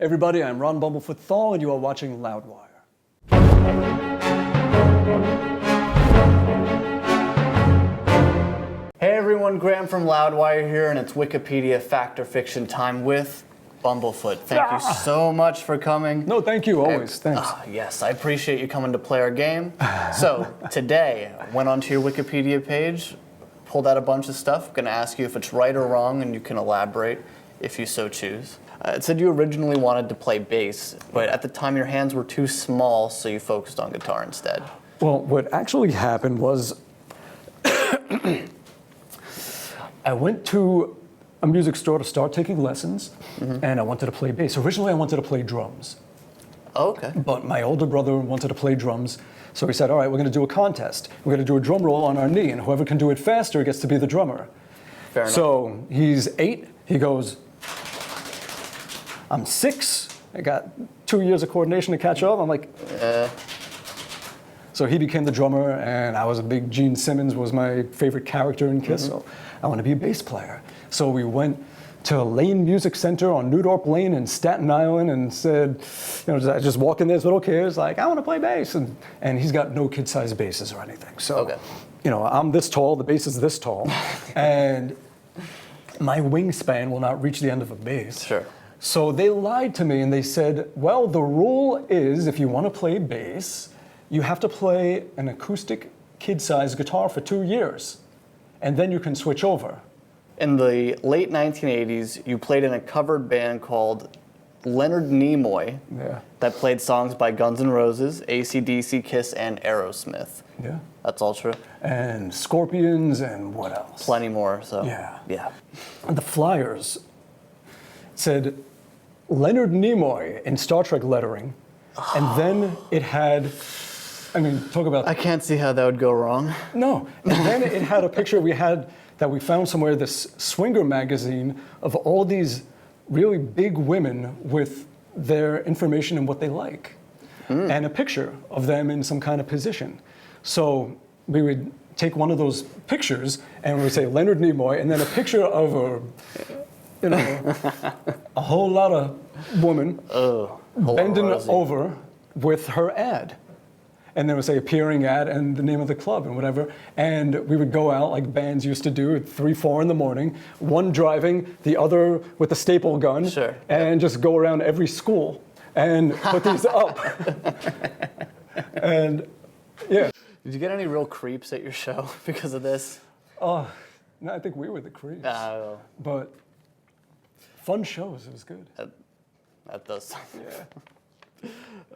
Everybody, I'm Ron Bumblefoot Thal, and you are watching Loudwire. Hey everyone, Graham from Loudwire here, and it's Wikipedia Fact or Fiction time with Bumblefoot. Thank you so much for coming. No, thank you, always. Thanks. Yes, I appreciate you coming to play our game. So, today, I went onto your Wikipedia page, pulled out a bunch of stuff. I'm going to ask you if it's right or wrong, and you can elaborate if you so choose. It said you originally wanted to play bass, but at the time your hands were too small, so you focused on guitar instead. Well, what actually happened was I went to a music store to start taking lessons, and I wanted to play bass. Originally, I wanted to play drums. Oh, okay. But my older brother wanted to play drums, so he said, all right, we're going to do a contest. We're going to do a drum roll on our knee, and whoever can do it faster gets to be the drummer. Fair enough. So he's 8. He goes, I'm 6. I got 2 years of coordination to catch up. I'm like, So he became the drummer, and I was a big Gene Simmons was my favorite character in Kiss. So I want to be a bass player. So we went to Lane Music Center on Newdorp Lane in Staten Island and said, I just walk in there, this little kid is like, I want to play bass. And he's got no kid-sized basses or anything. So, I'm this tall, the bass is this tall, and my wingspan will not reach the end of a bass. Sure. So they lied to me and they said, well, the rule is if you want to play bass, you have to play an acoustic kid-sized guitar for 2 years, and then you can switch over. In the late 1980s, you played in a covered band called Leonard Nemoy that played songs by Guns N' Roses, AC/DC, Kiss, and Aerosmith. Yeah. That's all true. And Scorpions and what else? Plenty more, so. Yeah. And the flyers said Leonard Nemoy in Star Trek lettering, and then it had, talk about... I can't see how that would go wrong. No, and then it had a picture that we found somewhere, this Swinger magazine of all these really big women with their information and what they like, and a picture of them in some kind of position. So we would take one of those pictures and we would say Leonard Nemoy, and then a picture of a whole lot of woman bending over with her ad. And then we say appearing at and the name of the club and whatever. And we would go out like bands used to do at 3, 4 in the morning, one driving, the other with a staple gun, and just go around every school and put these up. And yeah. Did you get any real creeps at your show because of this? No, I think we were the creeps. But fun shows, it was good. That does sound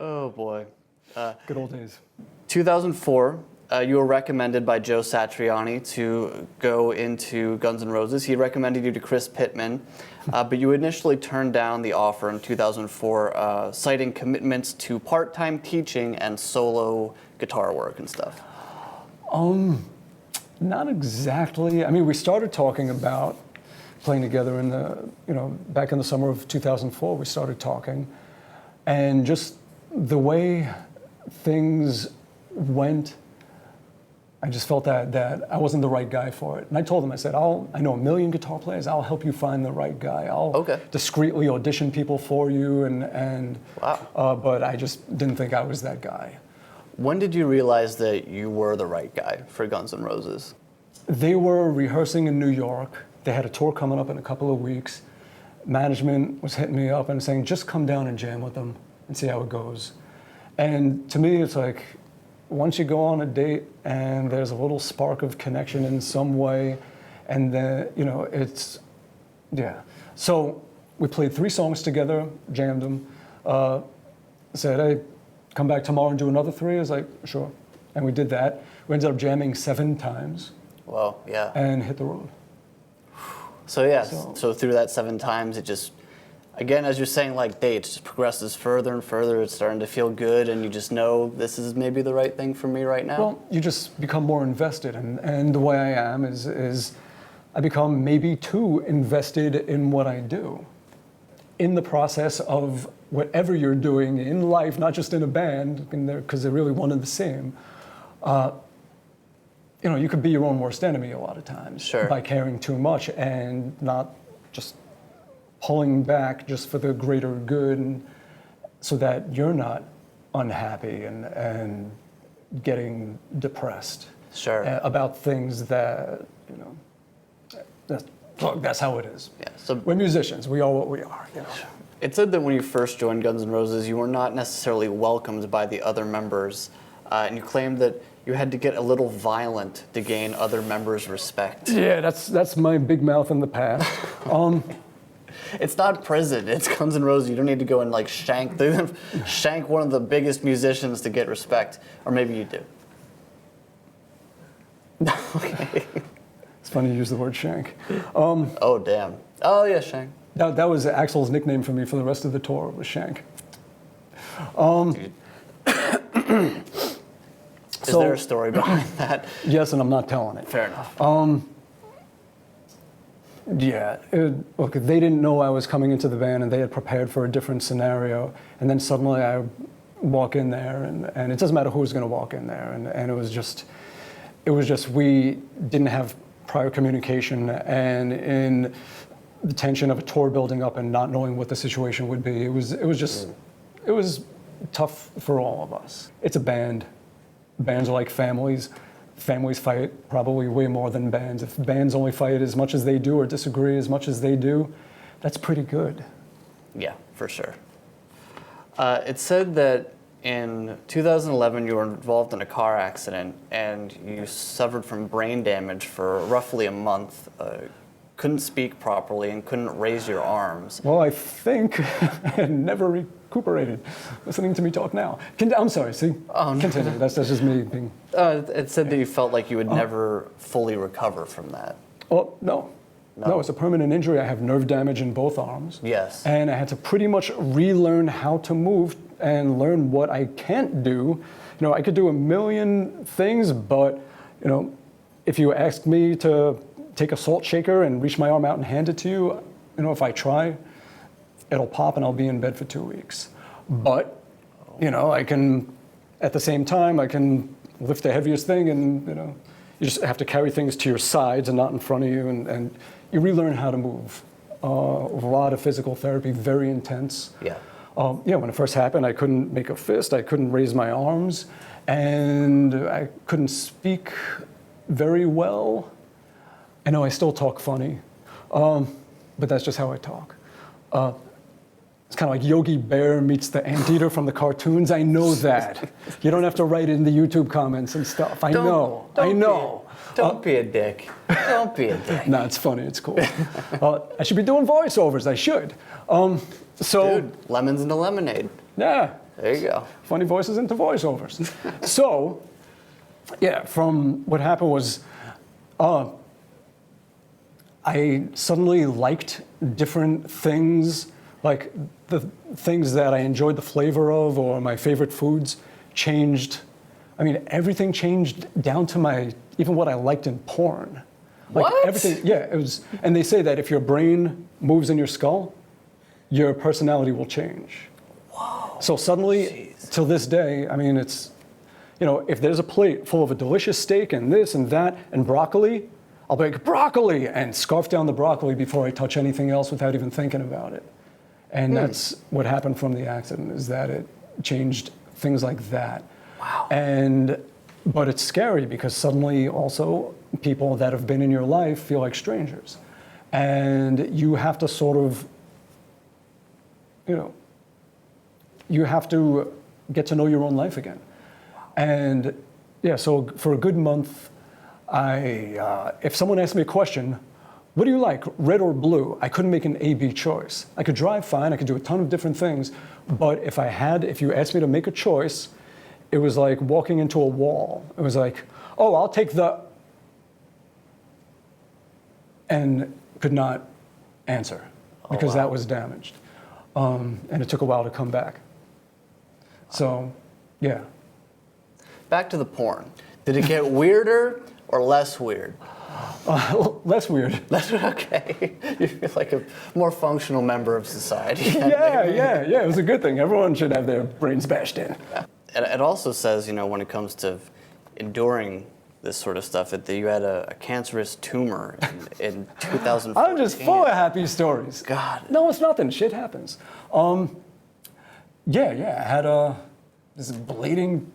Oh boy. Good old days. 2004, you were recommended by Joe Satriani to go into Guns N' Roses. He recommended you to Chris Pittman, but you initially turned down the offer in 2004, citing commitments to part-time teaching and solo guitar work and stuff. Not exactly. We started talking about playing together in back in the summer of 2004. We started talking, and just the way things went, I just felt that I wasn't the right guy for it. And I told him, I said, I know a million guitar players, I'll help you find the right guy. I'll discreetly audition people for you, but I just didn't think I was that guy. When did you realize that you were the right guy for Guns N' Roses? They were rehearsing in New York. They had a tour coming up in a couple of weeks. Management was hitting me up and saying, just come down and jam with them and see how it goes. And to me, it's like, once you go on a date and there's a little spark of connection in some way, and then, So we played 3 songs together, jammed them, said, hey, come back tomorrow and do another 3? I was like, sure. And we did that. We ended up jamming 7 times. Wow, yeah. And hit the road. So through that 7 times, it just, again, as you're saying, like dates, just progresses further and further. It's starting to feel good, and you just know this is maybe the right thing for me right now. Well, you just become more invested, and the way I am is I become maybe too invested in what I do. In the process of whatever you're doing in life, not just in a band, because they're really one and the same. You could be your own worst enemy a lot of times by caring too much and not just pulling back just for the greater good, and so that you're not unhappy and getting depressed Sure. about things that, look, that's how it is. Yeah. So We're musicians. We are what we are. it said that when you first joined Guns N' Roses, you were not necessarily welcomed by the other members, and you claimed that you had to get a little violent to gain other members' respect. Yeah, that's my big mouth in the past. It's not prison. It's Guns N' Roses. You don't need to go and like shank one of the biggest musicians to get respect, or maybe you do. Okay. It's funny you use the word shank. Oh damn. Oh yeah, shank. That was Axl's nickname for me for the rest of the tour, was Shank. Is there a story behind that? Yes, and I'm not telling it. Fair enough. Yeah, look, they didn't know I was coming into the band, and they had prepared for a different scenario, and then suddenly I walk in there, and it doesn't matter who's going to walk in there, and it was just we didn't have prior communication, and in the tension of a tour building up and not knowing what the situation would be, it was tough for all of us. It's a band. Bands are like families. Families fight probably way more than bands. If bands only fight as much as they do or disagree as much as they do, that's pretty good. Yeah, for sure. It said that in 2011 you were involved in a car accident and you suffered from brain damage for roughly a month. Couldn't speak properly and couldn't raise your arms. Well, I think I never recuperated. Listening to me talk now. I'm sorry, see? Oh, no. Continue. That's just me being... It said that you felt like you would never fully recover from that. Oh, no. No, it's a permanent injury. I have nerve damage in both arms. Yes. And I had to pretty much relearn how to move and learn what I can't do. I could do a million things, but, if you asked me to take a salt shaker and reach my arm out and hand it to you, if I try, it'll pop and I'll be in bed for 2 weeks. But, I can, at the same time, I can lift the heaviest thing and, you just have to carry things to your sides and not in front of you, and you relearn how to move. A lot of physical therapy, very intense. Yeah. When it first happened, I couldn't make a fist, I couldn't raise my arms, and I couldn't speak very well. I know I still talk funny, but that's just how I talk. It's kind of like Yogi Bear meets the anteater from the cartoons. I know that. You don't have to write it in the YouTube comments and stuff. I know. Don't be a dick. Don't be a dick. No, it's funny. It's cool. I should be doing voiceovers. I should. Dude, lemons into lemonade. Yeah. There you go. Funny voices into voiceovers. So, yeah, from what happened was, I suddenly liked different things, like the things that I enjoyed the flavor of, or my favorite foods changed. I mean, everything changed down to even what I liked in porn. Like what? Everything, yeah, it was, and they say that if your brain moves in your skull, your personality will change. Whoa. So suddenly, till this day, I mean, it's, if there's a plate full of a delicious steak and this and that and broccoli, I'll be like, broccoli, and scarf down the broccoli before I touch anything else without even thinking about it. And that's what happened from the accident, is that it changed things like that. Wow. But it's scary because suddenly also people that have been in your life feel like strangers. And you have to sort of, you have to get to know your own life again. And yeah, so for a good month, if someone asked me a question, what do you like, red or blue? I couldn't make an A-B choice. I could drive fine, I could do a ton of different things, but if you asked me to make a choice, it was like walking into a wall. It was like, oh, I'll take and could not answer because that was damaged. And it took a while to come back. So, yeah. Back to the porn. Did it get weirder or less weird? Less weird. Okay. You feel like a more functional member of society. Yeah. It was a good thing. Everyone should have their brains bashed in. And it also says, when it comes to enduring this sort of stuff. That you had a cancerous tumor in 2014. I'm just full of happy stories. God. No, it's nothing. Shit happens. I had this bleeding.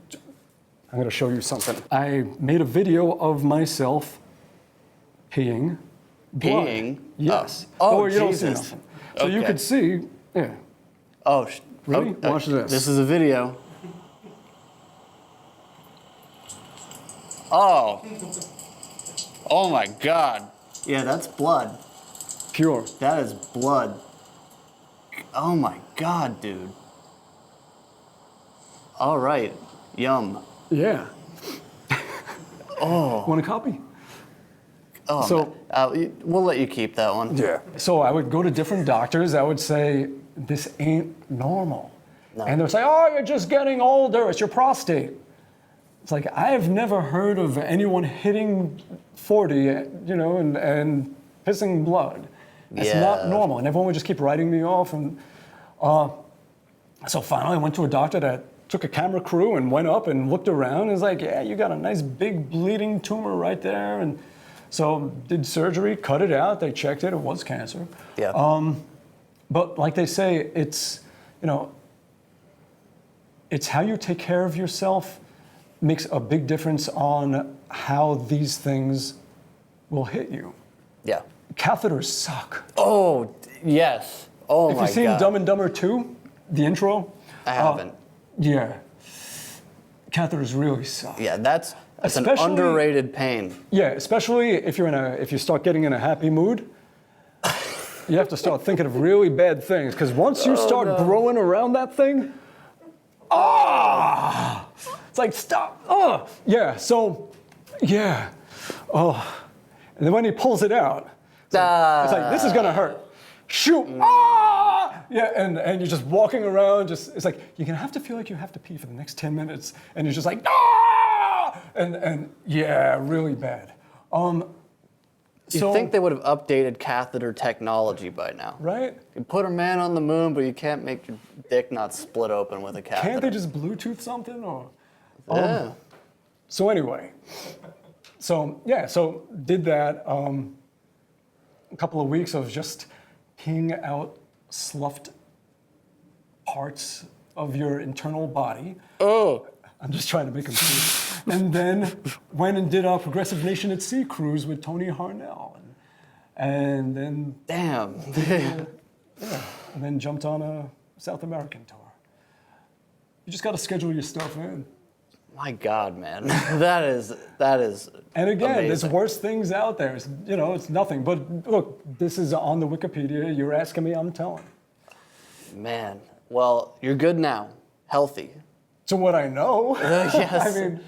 I'm going to show you something. I made a video of myself peeing. Blood. Peeing? Yes. Oh, you don't see Jesus. nothing. So you Okay. could see, yeah. Oh, Ready? Watch this. This is a video. Oh. Oh my God. Yeah, that's blood. Pure. That is blood. Oh my God, dude. All right. Yum. Yeah. Oh. Want a copy? Oh. So- we'll let you keep that one. Yeah. So I would go to different doctors. I would say, this ain't normal. No. And they'll say, oh, you're just getting older. It's your prostate. It's like, I have never heard of anyone hitting 40, and pissing blood. It's not Yeah. normal. And everyone would just keep writing me off. And so finally I went to a doctor that took a camera crew and went up and looked around and was like, yeah, you got a nice big bleeding tumor right there. And so did surgery, cut it out. They checked it. It was cancer. Yeah. But like they say, it's how you take care of yourself makes a big difference on how these things will hit you. Yeah. Catheters suck. Oh, yes. Oh If my you've seen God. Dumb and Dumber 2, the intro. I haven't. Yeah. Catheters really suck. Yeah, that's an Especially- underrated pain. Yeah, especially if you start getting in a happy mood. You have to start thinking of really bad things, because once you start growing around that thing, it's like, stop. Yeah, so, yeah. And then when he pulls it out, it's like, this is gonna hurt. Shoot. Yeah, and you're just walking around, it's like, you're gonna have to feel like you have to pee for the next 10 minutes, and you're just like, and yeah, really bad. You'd think they would have updated catheter technology by now. Right? You put a man on the moon, but you can't make your dick not split open with a catheter. Can't they just Bluetooth something? Or Yeah. So anyway, so did that. A couple of weeks of just peeing out sloughed parts of your internal body. Oh. I'm just trying to make them see. And then went and did a Progressive Nation at Sea cruise with Tony Harnell. And then Damn. and then jumped on a South American tour. You just got to schedule your stuff in. My God, man. That is And again, there's amazing. worse things out there. It's nothing. But look, this is on the Wikipedia. You're asking me, I'm telling. Man. Well, you're good now. Healthy. To what I know. Yes. I mean,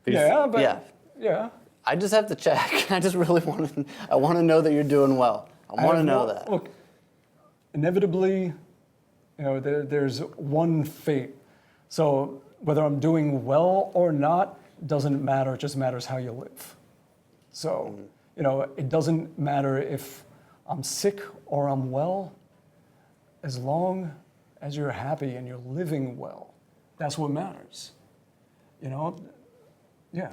yeah, but Yeah. yeah. I just have to check. I just really want to know that you're doing well. I want to know that. Look, inevitably, there's one fate. So whether I'm doing well or not doesn't matter. It just matters how you live. So, it doesn't matter if I'm sick or I'm well, as long as you're happy and you're living well. That's what matters. Yeah.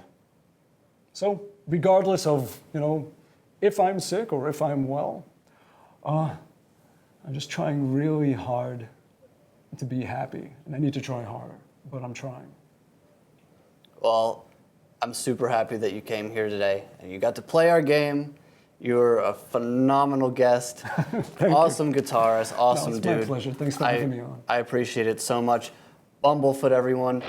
So regardless of, if I'm sick or if I'm well, I'm just trying really hard to be happy. And I need to try harder, but I'm trying. Well, I'm super happy that you came here today and you got to play our game. You're a phenomenal guest. Awesome guitarist. Awesome it's dude. my pleasure. Thanks for having me on. I appreciate it so much. Bumblefoot, everyone.